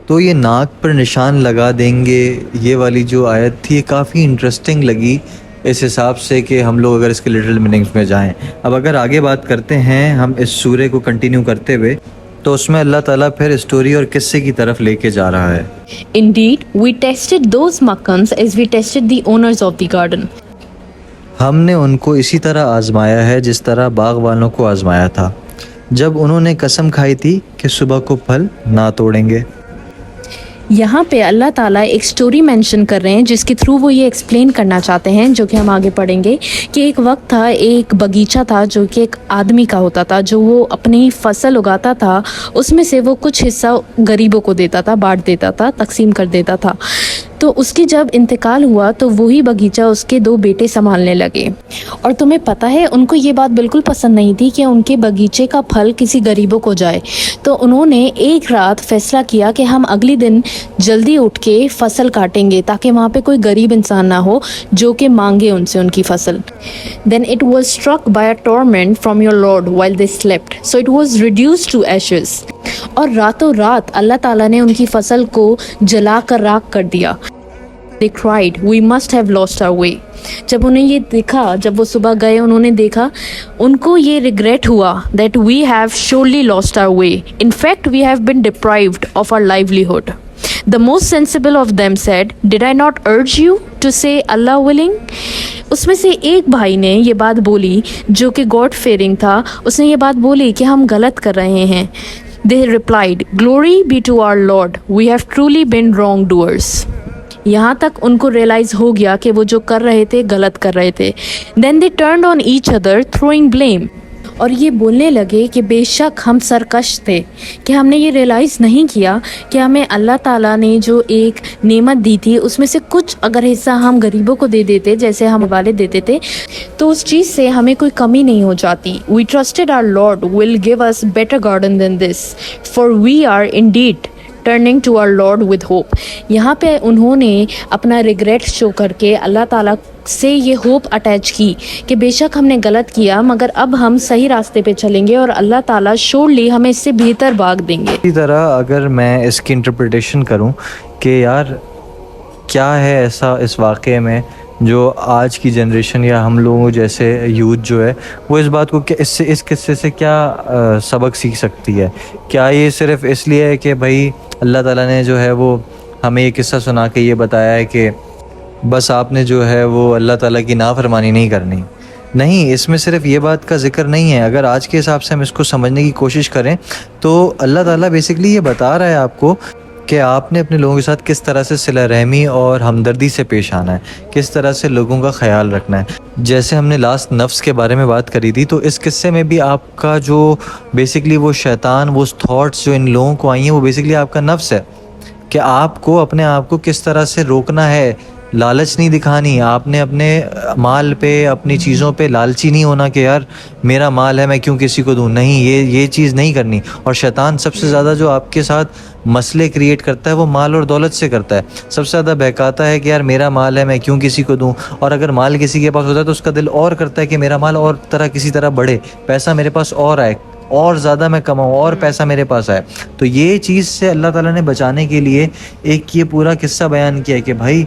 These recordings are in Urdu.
تو یہ ناک پر نشان لگا دیں گے، یہ والی جو آیت تھی یہ کافی انٹرسٹنگ لگی اس حساب سے کہ ہم لوگ اگر اس کے لٹرل میننگز میں جائیں. اب اگر آگے بات کرتے ہیں ہم اس سورے کو کنٹینیو کرتے ہوئے، تو اس میں اللہ تعالیٰ پھر اسٹوری اور قصے کی طرف لے کے جا رہا ہے. Indeed, we tested those Makkans as we tested the owners of the garden. ہم نے ان کو اسی طرح آزمایا ہے جس طرح باغ والوں کو آزمایا تھا جب انہوں نے قسم کھائی تھی کہ صبح کو پھل نہ توڑیں گے. یہاں پہ اللہ تعالیٰ ایک سٹوری مینشن کر رہے ہیں جس کے تھرو وہ یہ ایکسپلین کرنا چاہتے ہیں، جو کہ ہم آگے پڑھیں گے، کہ ایک وقت تھا، ایک باغیچہ تھا جو کہ ایک آدمی کا ہوتا تھا، جو وہ اپنی فصل اگاتا تھا، اس میں سے وہ کچھ حصہ غریبوں کو دیتا تھا، بانٹ دیتا تھا، تقسیم کر دیتا تھا. تو اس کی جب انتقال ہوا تو وہی باغیچہ اس کے 2 بیٹے سنبھالنے لگے. اور تمہیں پتہ ہے ان کو یہ بات بالکل پسند نہیں تھی کہ ان کے باغیچے کا پھل کسی غریبوں کو جائے. تو انہوں نے ایک رات فیصلہ کیا کہ ہم اگلی دن جلدی اٹھ کے فصل کاٹیں گے تاکہ وہاں پہ کوئی غریب انسان نہ ہو جو کہ مانگے ان سے ان کی فصل. Then it was struck by a torment from your Lord while they slept, so it was reduced to ashes. اور راتوں رات اللہ تعالیٰ نے ان کی فصل کو جلا کر راکھ کر دیا. They cried, we must have lost our way. جب انہیں یہ دیکھا، جب وہ صبح گئے انہوں نے دیکھا، ان کو یہ ریگریٹ ہوا that we have surely lost our way. In fact, we have been deprived of our livelihood. The most sensible of them said, did I not urge you to say Allah willing? اس میں سے ایک بھائی نے یہ بات بولی جو کہ گاڈ فیئرنگ تھا، اس نے یہ بات بولی کہ ہم غلط کر رہے ہیں. They replied, glory be to our Lord, we have truly been wrongdoers. یہاں تک ان کو ریئلائز ہو گیا کہ وہ جو کر رہے تھے غلط کر رہے تھے. Then they turned on each other throwing blame. اور یہ بولنے لگے کہ بے شک ہم سرکش تھے، کہ ہم نے یہ ریئلائز نہیں کیا کہ ہمیں اللہ تعالیٰ نے جو ایک نعمت دی تھی اس میں سے کچھ اگر حصہ ہم غریبوں کو دے دیتے جیسے ہم والد دیتے تھے تو اس چیز سے ہمیں کوئی کمی نہیں ہو جاتی. We trusted our Lord will give us better garden than this, for we are indeed turning to our Lord with hope. یہاں پہ انہوں نے اپنا ریگریٹ شو کر کے اللہ تعالیٰ سے یہ ہوپ اٹیچ کی کہ بے شک ہم نے غلط کیا مگر اب ہم صحیح راستے پہ چلیں گے اور اللہ تعالیٰ شورلی ہمیں اس سے بہتر باغ دیں گے. اسی طرح اگر میں اس کی انٹرپریٹیشن کروں کہ یار کیا ہے ایسا اس واقعے میں جو آج کی جنریشن یا ہم لوگوں جیسے یوتھ جو ہے وہ اس بات کو اس قصے سے کیا سبق سیکھ سکتی ہے؟ کیا یہ صرف اس لیے ہے کہ بھائی اللہ تعالیٰ نے جو ہے وہ ہمیں یہ قصہ سنا کے یہ بتایا ہے کہ بس آپ نے جو ہے وہ اللہ تعالیٰ کی نافرمانی نہیں کرنی؟ نہیں، اس میں صرف یہ بات کا ذکر نہیں ہے. اگر آج کے حساب سے ہم اس کو سمجھنے کی کوشش کریں تو اللہ تعالیٰ بیسکلی یہ بتا رہا ہے آپ کو کہ آپ نے اپنے لوگوں کے ساتھ کس طرح سے صلہ رحمی اور ہمدردی سے پیش آنا ہے، کس طرح سے لوگوں کا خیال رکھنا ہے. جیسے ہم نے لاسٹ نفس کے بارے میں بات کری تھی، تو اس قصے میں بھی آپ کا جو بیسکلی وہ شیطان، وہ تھاٹس جو ان لوگوں کو آئی ہیں وہ بیسکلی آپ کا نفس ہے کہ آپ کو اپنے آپ کو کس طرح سے روکنا ہے. لالچ نہیں دکھانی، آپ نے اپنے مال پہ اپنی چیزوں پہ لالچی نہیں ہونا کہ یار میرا مال ہے میں کیوں کسی کو دوں. نہیں، یہ چیز نہیں کرنی. اور شیطان سب سے زیادہ جو آپ کے ساتھ مسئلے کریٹ کرتا ہے وہ مال اور دولت سے کرتا ہے. سب سے زیادہ بہکاتا ہے کہ یار میرا مال ہے میں کیوں کسی کو دوں. اور اگر مال کسی کے پاس ہوتا ہے تو اس کا دل اور کرتا ہے کہ میرا مال اور کسی طرح بڑھے، پیسہ میرے پاس اور آئے، اور زیادہ میں کماؤں، اور پیسہ میرے پاس آئے. تو یہ چیز سے اللہ تعالیٰ نے بچانے کے لیے ایک یہ پورا قصہ بیان کیا کہ بھائی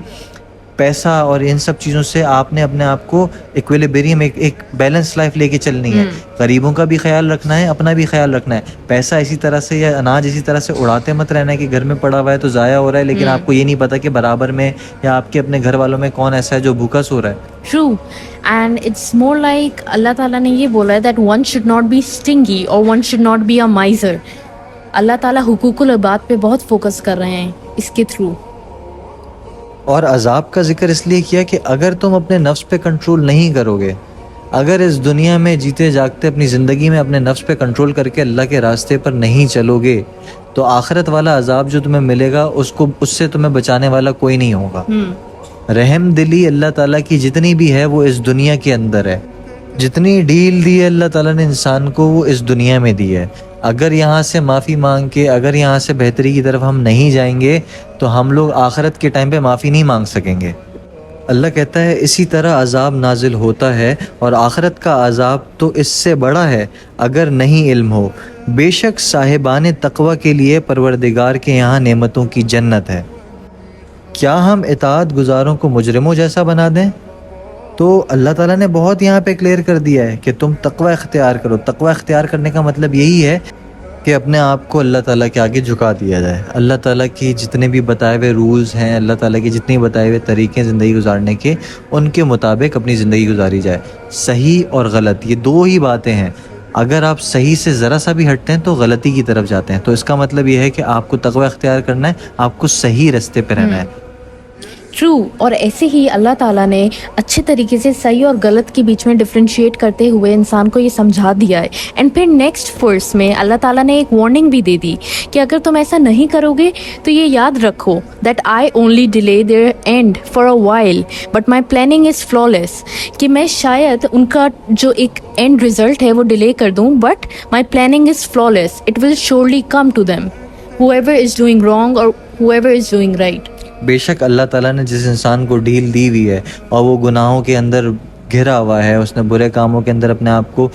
پیسہ اور ان سب چیزوں سے آپ نے اپنے آپ کو ایکویلیبریم، ایک بیلنس لائف لے کے چلنی ہے. غریبوں کا بھی خیال رکھنا ہے، اپنا بھی خیال رکھنا ہے. پیسہ اسی طرح سے یا اناج اسی طرح سے اڑاتے مت رہنا ہے کہ گھر میں پڑا ہوا ہے تو ضائع ہو رہا ہے لیکن آپ کو یہ نہیں پتا کہ برابر میں یا آپ کے اپنے گھر والوں میں کون ایسا ہے جو بھوکا سو رہا ہے. True. And it's more like اللہ تعالیٰ نے یہ بولا ہے that one should not be stingy or one should not be a miser. اللہ تعالیٰ حقوق العباد پہ بہت فوکس کر رہے ہیں اس کے تھرو. اور عذاب کا ذکر اس لیے کیا کہ اگر تم اپنے نفس پہ کنٹرول نہیں کرو گے، اگر اس دنیا میں جیتے جاگتے اپنی زندگی میں اپنے نفس پہ کنٹرول کر کے اللہ کے راستے پر نہیں چلو گے تو آخرت والا عذاب جو تمہیں ملے گا اس سے تمہیں بچانے والا کوئی نہیں ہوگا. رحم دلی اللہ تعالیٰ کی جتنی بھی ہے وہ اس دنیا کے اندر ہے. جتنی ڈیل دی ہے اللہ تعالیٰ نے انسان کو وہ اس دنیا میں دی ہے. اگر یہاں سے معافی مانگ کے اگر یہاں سے بہتری کی طرف ہم نہیں جائیں گے تو ہم لوگ آخرت کے ٹائم پہ معافی نہیں مانگ سکیں گے. اللہ کہتا ہے اسی طرح عذاب نازل ہوتا ہے اور آخرت کا عذاب تو اس سے بڑا ہے اگر نہیں علم ہو. بے شک صاحبان تقوی کے لیے پروردگار کے یہاں نعمتوں کی جنت ہے. کیا ہم اطاعت گزاروں کو مجرموں جیسا بنا دیں؟ تو اللہ تعالیٰ نے بہت یہاں پہ کلیئر کر دیا ہے کہ تم تقوی اختیار کرو. تقوی اختیار کرنے کا مطلب یہی ہے کہ اپنے آپ کو اللہ تعالیٰ کے آگے جھکا دیا جائے. اللہ تعالیٰ کی جتنے بھی بتائے ہوئے رولز ہیں، اللہ تعالیٰ کی جتنے بتائے ہوئے طریقے زندگی گزارنے کے، ان کے مطابق اپنی زندگی گزاری جائے. صحیح اور غلط یہ دو ہی باتیں ہیں. اگر آپ صحیح سے ذرا سا بھی ہٹتے ہیں تو غلطی کی طرف جاتے ہیں. تو اس کا مطلب یہ ہے کہ آپ کو تقوی اختیار کرنا ہے، آپ کو صحیح رستے پہ رہنا ہے. ٹرو. اور ایسے ہی اللہ تعالیٰ نے اچھے طریقے سے صحیح اور غلط کے بیچ میں ڈفرینشیٹ کرتے ہوئے انسان کو یہ سمجھا دیا ہے. اینڈ پھر نیکسٹ ورس میں اللہ تعالیٰ نے ایک وارننگ بھی دے دی کہ اگر تم ایسا نہیں کرو گے تو یہ یاد رکھو that I only delay there and for a while but my planning is flawless. کہ میں شاید ان کا جو ایک اینڈ ریزلٹ ہے وہ ڈیلے کر دوں but my planning is flawless. It will surely come to them whoever is doing wrong or whoever is doing right. بے شک اللہ تعالیٰ نے جس انسان کو ڈھیل دی ہوئی ہے اور وہ گناہوں کے اندر گھرا ہوا ہے، اس نے برے کاموں کے اندر اپنے آپ کو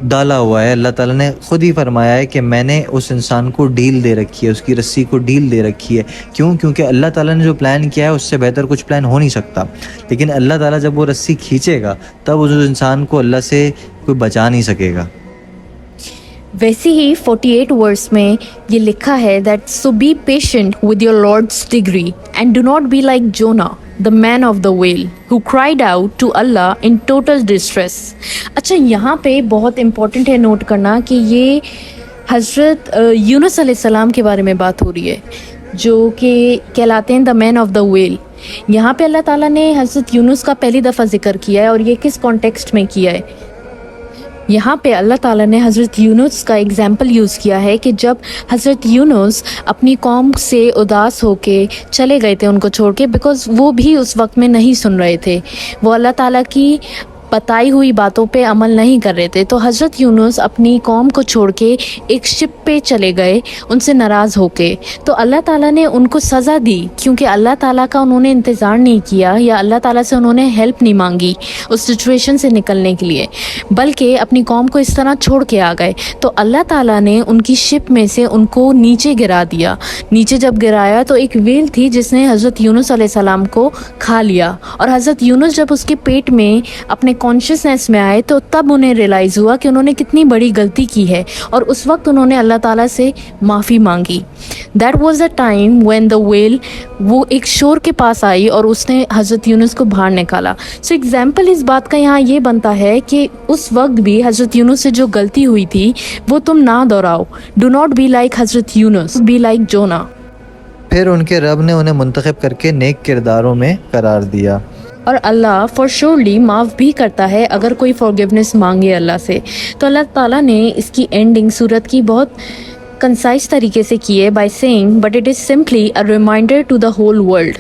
ڈالا ہوا ہے، اللہ تعالیٰ نے خود ہی فرمایا ہے کہ میں نے اس انسان کو ڈھیل دے رکھی ہے، اس کی رسی کو ڈھیل دے رکھی ہے. کیوں؟ کیونکہ اللہ تعالیٰ نے جو پلان کیا ہے اس سے بہتر کچھ پلان ہو نہیں سکتا. لیکن اللہ تعالیٰ جب وہ رسی کھینچے گا تب اس انسان کو اللہ سے کوئی بچا نہیں سکے گا. ویسے ہی 48 ورس میں یہ لکھا ہے that so be patient with your lord's degree and do not be like Jonah the man of the whale who cried out to Allah in total distress. اچھا یہاں پہ بہت امپورٹنٹ ہے نوٹ کرنا کہ یہ حضرت یونس علیہ السلام کے بارے میں بات ہو رہی ہے جو کہ کہلاتے ہیں the man of the whale. یہاں پہ اللہ تعالیٰ نے حضرت یونس کا پہلی دفعہ ذکر کیا ہے اور یہ کس کانٹیکسٹ میں کیا ہے؟ یہاں پہ اللہ تعالیٰ نے حضرت یونس کا ایگزامپل یوز کیا ہے کہ جب حضرت یونس اپنی قوم سے اداس ہو کے چلے گئے تھے ان کو چھوڑ کے، بیکاز وہ بھی اس وقت میں نہیں سن رہے تھے، وہ اللہ تعالیٰ کی بتائی ہوئی باتوں پہ عمل نہیں کر رہے تھے. تو حضرت یونس اپنی قوم کو چھوڑ کے ایک شپ پہ چلے گئے ان سے ناراض ہو کے. تو اللہ تعالیٰ نے ان کو سزا دی کیونکہ اللہ تعالیٰ کا انہوں نے انتظار نہیں کیا یا اللہ تعالیٰ سے انہوں نے ہیلپ نہیں مانگی اس سچویشن سے نکلنے کے لیے، بلکہ اپنی قوم کو اس طرح چھوڑ کے آ گئے. تو اللہ تعالیٰ نے ان کی شپ میں سے ان کو نیچے گرا دیا. نیچے جب گرایا تو ایک ویل تھی جس نے حضرت یونس علیہ السلام کو کھا لیا، اور حضرت یونس جب اس کے پیٹ میں اپنے کانشیسنیس میں آئے تو تب انہیں ریئلائز ہوا کہ انہوں نے کتنی بڑی غلطی کی ہے، اور اس وقت انہوں نے اللہ تعالیٰ سے معافی مانگی. That was a time when the whale, وہ ایک شور کے پاس آئی اور اس نے حضرت یونس کو باہر نکالا. سو ایگزامپل اس بات کا یہاں یہ بنتا ہے کہ اس وقت بھی حضرت یونس سے جو غلطی ہوئی تھی وہ تم نہ دہراؤ. ڈو ناٹ بی لائک حضرت یونس، بی لائک جونا. پھر ان کے رب نے انہیں منتخب کر کے نیک کرداروں میں قرار دیا. اور اللہ فار شیورلی معاف بھی کرتا ہے اگر کوئی فارگیونیس مانگے اللہ سے. تو اللہ تعالیٰ نے اس کی اینڈنگ صورت کی بہت کنسائز طریقے سے کی ہے by seeing but it is simply a reminder to the whole world.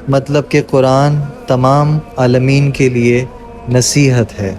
مطلب کہ قرآن تمام عالمین کے لیے نصیحت ہے.